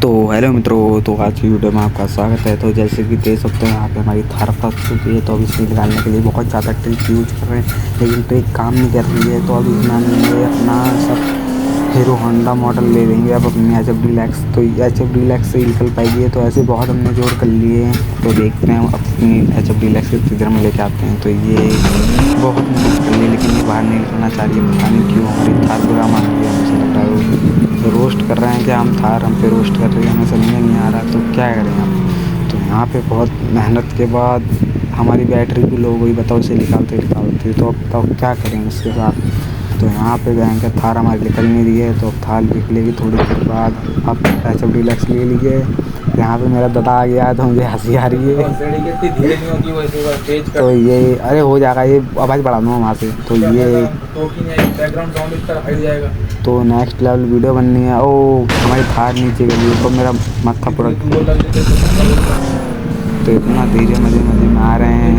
तो हेलो मित्रों, तो आज की वीडियो में आपका स्वागत है। तो जैसे कि देख सकते हैं यहाँ पे हमारी थार फंस चुकी है। तो अब इसे निकालने के लिए बहुत ज़्यादा ट्रिक यूज कर रहे हैं, लेकिन ट्रिक काम नहीं कर रही है। तो अब इसमें हमने अपना सब हीरो होंडा मॉडल ले लेंगे अब अपनी HF डीलक्स। तो HF डीलक्स से निकल पाएगी। तो ऐसे बहुत हमने जोड़ कर लिए हैं। तो देखते हैं अपनी HF डीलक्स के किधर में लेके आते हैं। तो ये बहुत मेहनत कर ली, लेकिन ये बाहर नहीं निकलना चाह रही है। पता नहीं क्यों हमारी थार बुरा मान रही है। मुझे लग रहा है तो रोस्ट कर रहे हैं कि हम थार हम पे रोस्ट कर रही है, हमें समझ नहीं आ रहा। तो क्या करें हम। तो यहाँ पे बहुत मेहनत के बाद हमारी बैटरी भी लो गई। बताओ इसे निकालते तो अब बताओ क्या करें उसके साथ। तो यहाँ पे जाएंगे, थार हमारी निकल नहीं रही है। तो अब थार निकलेगी थोड़ी देर बाद। अब HF डीलक्स ले लीजिए। यहाँ पे मेरा दादा आ गया है तो मुझे हंसी आ रही है। तो ये अरे हो जाएगा, ये आवाज़ बढ़ा दूँगा वहाँ से। तो ये तो नेक्स्ट लेवल वीडियो बननी है। ओ हमारी थार नीचे गई है तो मेरा माथा पूरा। तो इतना धीरे मजे में आ रहे हैं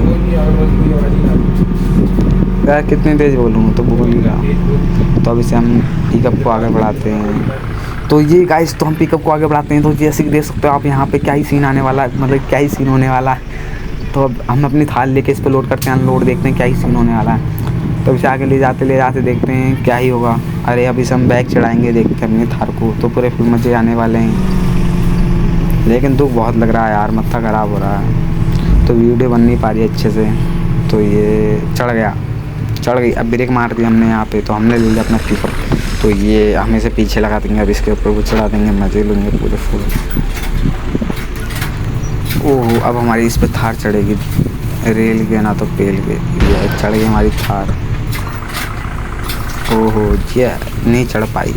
यार, कितनी तेज़ बोलूँ तो बोल ही रहा। तो अब इसे हम पिकअप को आगे बढ़ाते हैं। तो ये गाइस, तो हम पिकअप को आगे बढ़ाते हैं। तो जैसे कि देख सकते हो आप यहाँ पे क्या ही सीन आने वाला है, मतलब क्या ही सीन होने वाला है। तो अब हम अपनी थार लेके इस पर लोड करते हैं, अनलोड देखते हैं क्या ही सीन होने वाला है। तो इसे आगे ले जाते देखते हैं क्या ही होगा। अरे अभी से हम बैग चढ़ाएंगे, देखते हैं अपनी थार को। तो पूरे फिर मज़े आने वाले हैं, लेकिन दुख बहुत लग रहा है यार, माथा ख़राब हो रहा है। तो वीडियो बन नहीं पा रही अच्छे से। तो ये चढ़ गई। अब ब्रेक मार दी हमने यहाँ पे। तो हमने ले लिया अपना पिकअप। तो ये हम इसे पीछे लगा देंगे, अब इसके ऊपर वो चढ़ा देंगे, मज़े लेंगे पूरे फुल। ओह अब हमारी इस पर थार चढ़ेगी। रेल के ना तो पेल के, ये चढ़ गई हमारी थार। ओहो ये नहीं चढ़ पाई।